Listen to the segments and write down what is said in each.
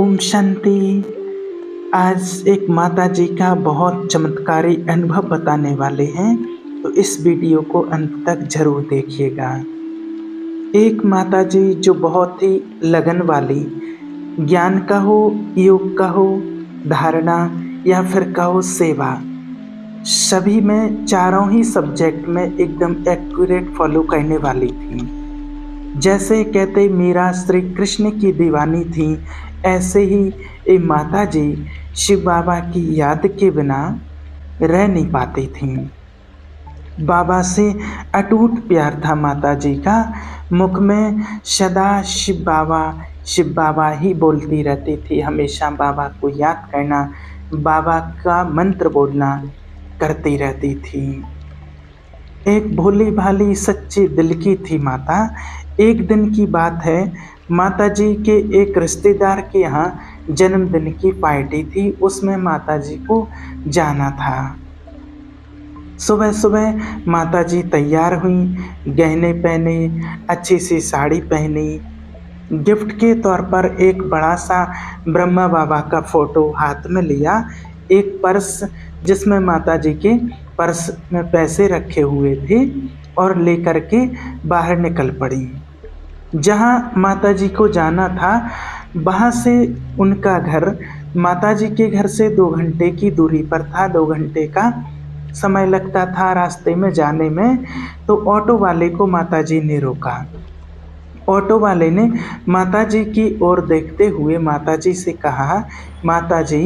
ओम शांति। आज एक माता जी का बहुत चमत्कारी अनुभव बताने वाले हैं, तो इस वीडियो को अंत तक जरूर देखिएगा। एक माता जी जो बहुत ही लगन वाली, ज्ञान का हो, योग का हो, धारणा या फिर कहो सेवा, सभी में चारों ही सब्जेक्ट में एकदम एक्यूरेट फॉलो करने वाली थी। जैसे कहते मीरा श्री कृष्ण की दीवानी थी, ऐसे ही ये माता जी शिव बाबा की याद के बिना रह नहीं पाती थीं। बाबा से अटूट प्यार था माता जी का। मुख में सदा शिव बाबा ही बोलती रहती थी। हमेशा बाबा को याद करना, बाबा का मंत्र बोलना करती रहती थी। एक भोली भाली सच्चे दिल की थी माता। एक दिन की बात है, माता जी के एक रिश्तेदार के यहाँ जन्मदिन की पार्टी थी। उसमें माता जी को जाना था। सुबह सुबह माता जी तैयार हुई, गहने पहने, अच्छी सी साड़ी पहनी। गिफ्ट के तौर पर एक बड़ा सा ब्रह्मा बाबा का फोटो हाथ में लिया, एक पर्स जिसमें माता जी के पर्स में पैसे रखे हुए थे, और लेकर के बाहर निकल पड़ी। जहाँ माता जी को जाना था, वहाँ से उनका घर माता जी के घर से 2 घंटे की दूरी पर था। 2 घंटे का समय लगता था रास्ते में जाने में। तो ऑटो वाले को माता जी ने रोका। ऑटो वाले ने माता जी की ओर देखते हुए माता जी से कहा, माता जी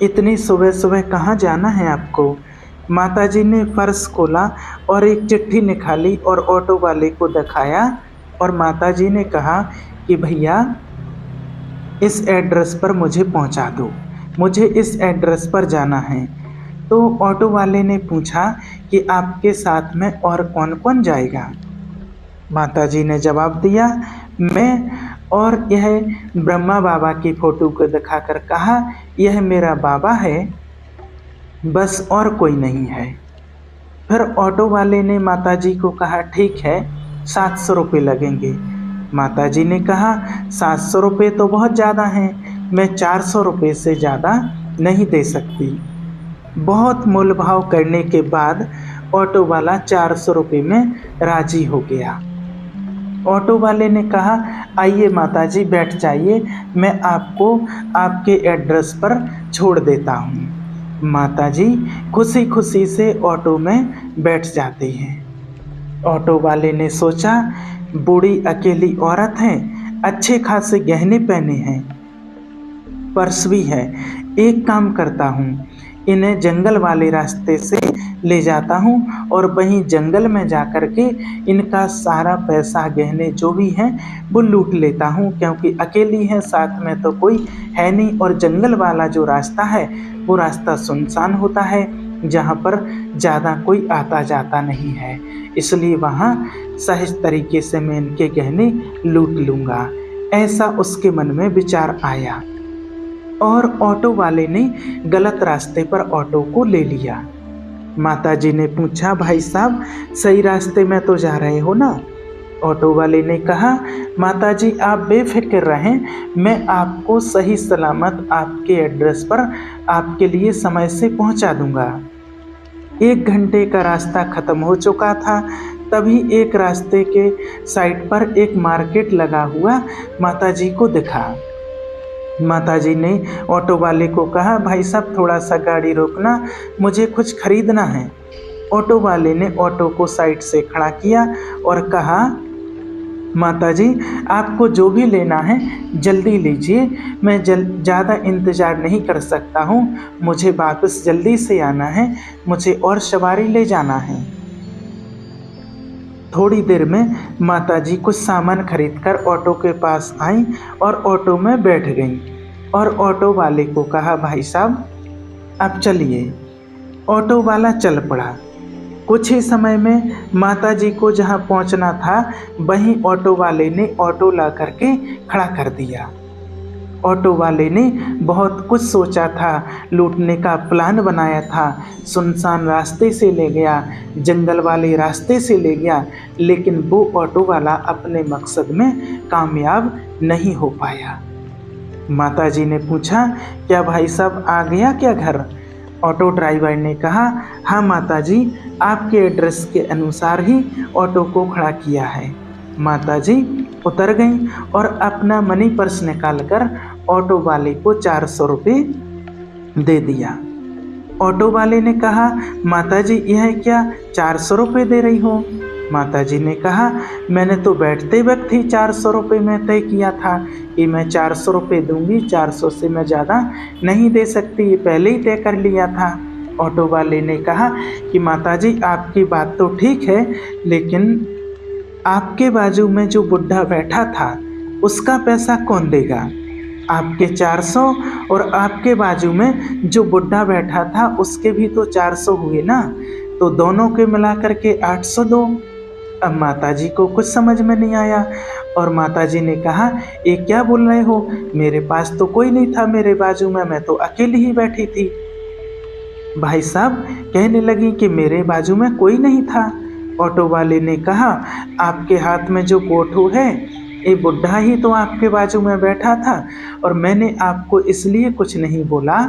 इतनी सुबह सुबह कहाँ जाना है आपको? माता जी ने पर्स खोला और एक चिट्ठी निकाली और ऑटो वाले को दिखाया, और माता जी ने कहा कि भैया इस एड्रेस पर मुझे पहुंचा दो, मुझे इस एड्रेस पर जाना है। तो ऑटो वाले ने पूछा कि आपके साथ में और कौन कौन जाएगा? माता जी ने जवाब दिया, मैं और यह ब्रह्मा बाबा की फ़ोटो को दिखाकर कहा, यह मेरा बाबा है, बस और कोई नहीं है। फिर ऑटो वाले ने माता जी को कहा, ठीक है 700 रुपये लगेंगे। माता जी ने कहा, 700 रुपये तो बहुत ज़्यादा हैं, मैं 400 रुपये से ज़्यादा नहीं दे सकती। बहुत मोल भाव करने के बाद ऑटो वाला 400 रुपये में राजी हो गया। ऑटो वाले ने कहा, आइए माता जी बैठ जाइए, मैं आपको आपके एड्रेस पर छोड़ देता हूँ। माता जी खुशी खुशी से ऑटो में बैठ जाती हैं। ऑटो वाले ने सोचा, बूढ़ी अकेली औरत है, अच्छे खासे गहने पहने हैं, पर्स भी है। एक काम करता हूँ, इन्हें जंगल वाले रास्ते से ले जाता हूँ और वहीं जंगल में जाकर के इनका सारा पैसा गहने जो भी हैं वो लूट लेता हूँ, क्योंकि अकेली है, साथ में तो कोई है नहीं, और जंगल वाला जो रास्ता है वो रास्ता सुनसान होता है, जहाँ पर ज़्यादा कोई आता जाता नहीं है, इसलिए वहाँ सहज तरीके से मैं इनके गहने लूट लूँगा। ऐसा उसके मन में विचार आया और ऑटो वाले ने गलत रास्ते पर ऑटो को ले लिया। माता जी ने पूछा, भाई साहब सही रास्ते में तो जा रहे हो ना? ऑटो वाले ने कहा, माता जी आप बेफिक्र रहें, मैं आपको सही सलामत आपके एड्रेस पर आपके लिए समय से पहुंचा दूंगा। 1 घंटे का रास्ता ख़त्म हो चुका था, तभी एक रास्ते के साइड पर एक मार्केट लगा हुआ माता जी को दिखा। माता जी ने ऑटो वाले को कहा, भाई साहब थोड़ा सा गाड़ी रोकना, मुझे कुछ खरीदना है। ऑटो वाले ने ऑटो को साइड से खड़ा किया और कहा, माता जी आपको जो भी लेना है जल्दी लीजिए, मैं ज़्यादा इंतज़ार नहीं कर सकता हूँ, मुझे वापस जल्दी से आना है, मुझे और सवारी ले जाना है। थोड़ी देर में माता जी कुछ सामान खरीदकर ऑटो के पास आई और ऑटो में बैठ गईं और ऑटो वाले को कहा, भाई साहब अब चलिए। ऑटो वाला चल पड़ा। कुछ ही समय में माता जी को जहाँ पहुँचना था वहीं ऑटो वाले ने ऑटो ला करके खड़ा कर दिया। ऑटो वाले ने बहुत कुछ सोचा था, लूटने का प्लान बनाया था, सुनसान रास्ते से ले गया, जंगल वाले रास्ते से ले गया, लेकिन वो ऑटो वाला अपने मकसद में कामयाब नहीं हो पाया। माताजी ने पूछा, क्या भाई साहब आ गया क्या घर? ऑटो ड्राइवर ने कहा, हाँ माताजी, आपके एड्रेस के अनुसार ही ऑटो को खड़ा किया है। माताजी उतर गईं और अपना मनी पर्स निकालकर ऑटो वाले को 400 रुपये दे दिया। ऑटो वाले ने कहा, माताजी यह क्या 400 रुपये दे रही हो? माताजी ने कहा, मैंने तो बैठते वक्त ही 400 रुपये में तय किया था कि मैं 400 रुपये दूंगी, 400 से मैं ज़्यादा नहीं दे सकती, ये पहले ही तय कर लिया था। ऑटो वाले ने कहा कि माताजी आपकी बात तो ठीक है, लेकिन आपके बाजू में जो बुढ़ा बैठा था उसका पैसा कौन देगा? आपके 400 और आपके बाजू में जो बुढ़ा बैठा था उसके भी तो 400 हुए ना, तो दोनों के मिलाकर के 800 दो। अब माताजी को कुछ समझ में नहीं आया और माताजी ने कहा, ये क्या बोल रहे हो? मेरे पास तो कोई नहीं था मेरे बाजू में, मैं तो अकेली ही बैठी थी। भाई साहब कहने लगी कि मेरे बाजू में कोई नहीं था। ऑटो वाले ने कहा, आपके हाथ में जो कोठू है ये बुढ़ा ही तो आपके बाजू में बैठा था और मैंने आपको इसलिए कुछ नहीं बोला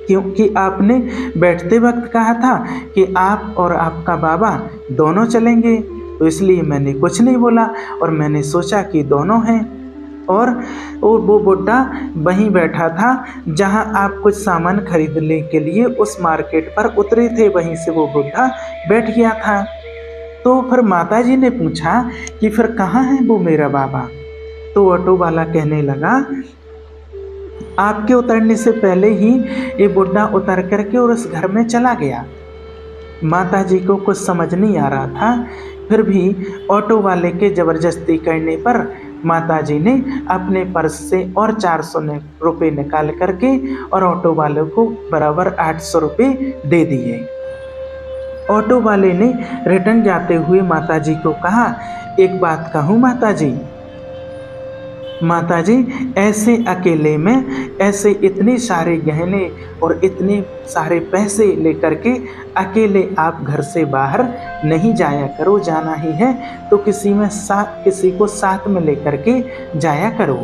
क्योंकि आपने बैठते वक्त कहा था कि आप और आपका बाबा दोनों चलेंगे, तो इसलिए मैंने कुछ नहीं बोला और मैंने सोचा कि दोनों हैं। और वो बुढ़ा वहीं बैठा था जहां आप कुछ सामान खरीदने के लिए उस मार्केट पर उतरे थे, वहीं से वो बुढ़ा बैठ गया था। तो फिर माताजी ने पूछा कि फिर कहाँ है वो मेरा बाबा? तो ऑटो वाला कहने लगा, आपके उतरने से पहले ही ये बुढ़ा उतर करके और उस घर में चला गया। माताजी को कुछ समझ नहीं आ रहा था, फिर भी ऑटो वाले के ज़बरदस्ती करने पर माताजी ने अपने पर्स से और 400 रुपये निकाल करके और ऑटो वाले को बराबर 800 रुपये दे दिए। ऑटो वाले ने रिटर्न जाते हुए माताजी को कहा, एक बात कहूँ माताजी, माताजी ऐसे अकेले में ऐसे इतने सारे गहने और इतने सारे पैसे लेकर के अकेले आप घर से बाहर नहीं जाया करो, जाना ही है तो किसी को साथ में लेकर के जाया करो।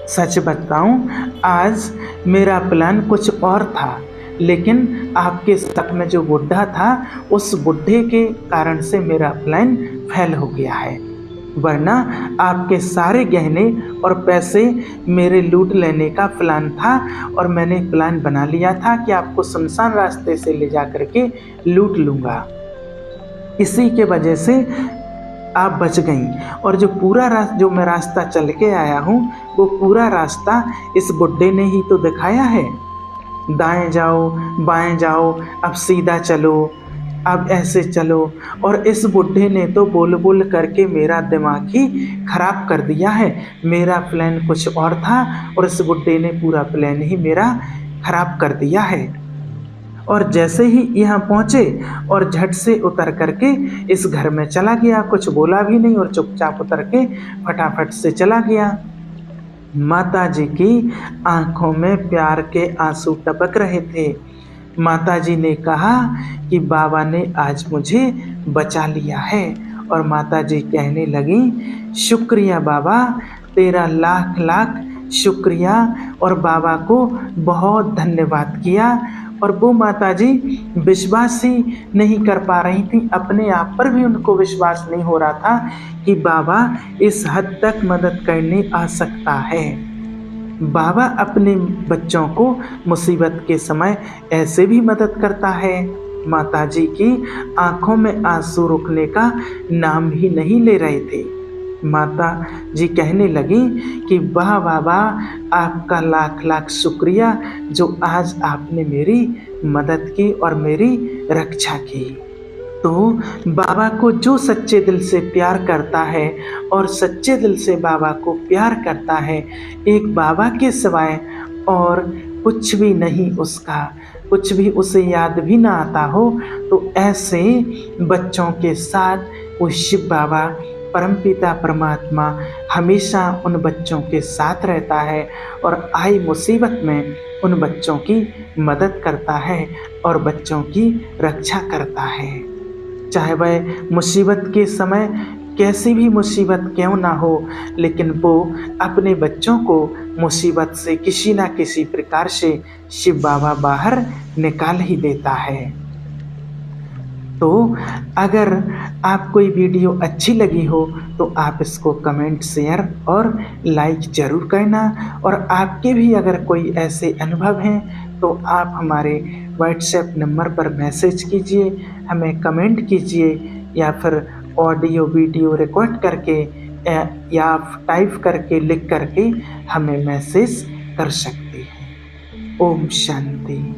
सच बताऊं, आज मेरा प्लान कुछ और था, लेकिन आपके साथ में जो बुढ़ा था उस बुढ़े के कारण से मेरा प्लान फेल हो गया है, वरना आपके सारे गहने और पैसे मेरे लूट लेने का प्लान था और मैंने प्लान बना लिया था कि आपको सुनसान रास्ते से ले जा करके लूट लूँगा। इसी के वजह से आप बच गईं और जो मैं रास्ता चल के आया हूँ वो पूरा रास्ता इस बुड्ढे ने ही तो दिखाया है। दाएं जाओ, बाएं जाओ, अब सीधा चलो, अब ऐसे चलो। और इस बुढ़े ने तो बोल बोल करके मेरा दिमाग ही खराब कर दिया है। मेरा प्लान कुछ और था और इस बुढ़े ने पूरा प्लान ही मेरा खराब कर दिया है। और जैसे ही यहाँ पहुँचे और झट से उतर करके इस घर में चला गया, कुछ बोला भी नहीं और चुपचाप उतर के फटाफट से चला गया। माताजी की आंखों में प्यार के आंसू टपक रहे थे। माताजी ने कहा कि बाबा ने आज मुझे बचा लिया है और माताजी कहने लगी, शुक्रिया बाबा, तेरा लाख लाख शुक्रिया। और बाबा को बहुत धन्यवाद किया। और वो माताजी विश्वास ही नहीं कर पा रही थी, अपने आप पर भी उनको विश्वास नहीं हो रहा था कि बाबा इस हद तक मदद करने आ सकता है। बाबा अपने बच्चों को मुसीबत के समय ऐसे भी मदद करता है। माताजी की आंखों में आंसू रुकने का नाम ही नहीं ले रहे थे। माता जी कहने लगी कि वाह बाबा, आपका लाख लाख शुक्रिया जो आज आपने मेरी मदद की और मेरी रक्षा की। तो बाबा को जो सच्चे दिल से प्यार करता है और सच्चे दिल से बाबा को प्यार करता है, एक बाबा के सिवाय और कुछ भी नहीं उसका, कुछ भी उसे याद भी ना आता हो, तो ऐसे बच्चों के साथ वो शिव बाबा परमपिता परमात्मा हमेशा उन बच्चों के साथ रहता है और आई मुसीबत में उन बच्चों की मदद करता है और बच्चों की रक्षा करता है। चाहे वह मुसीबत के समय कैसी भी मुसीबत क्यों ना हो, लेकिन वो अपने बच्चों को मुसीबत से किसी ना किसी प्रकार से शिव बाबा बाहर निकाल ही देता है। तो अगर आपको ये वीडियो अच्छी लगी हो तो आप इसको कमेंट, शेयर और लाइक ज़रूर करना। और आपके भी अगर कोई ऐसे अनुभव हैं तो आप हमारे व्हाट्सएप नंबर पर मैसेज कीजिए, हमें कमेंट कीजिए या फिर ऑडियो वीडियो रिकॉर्ड करके या टाइप करके लिख करके हमें मैसेज कर सकते हैं। ओम शांति।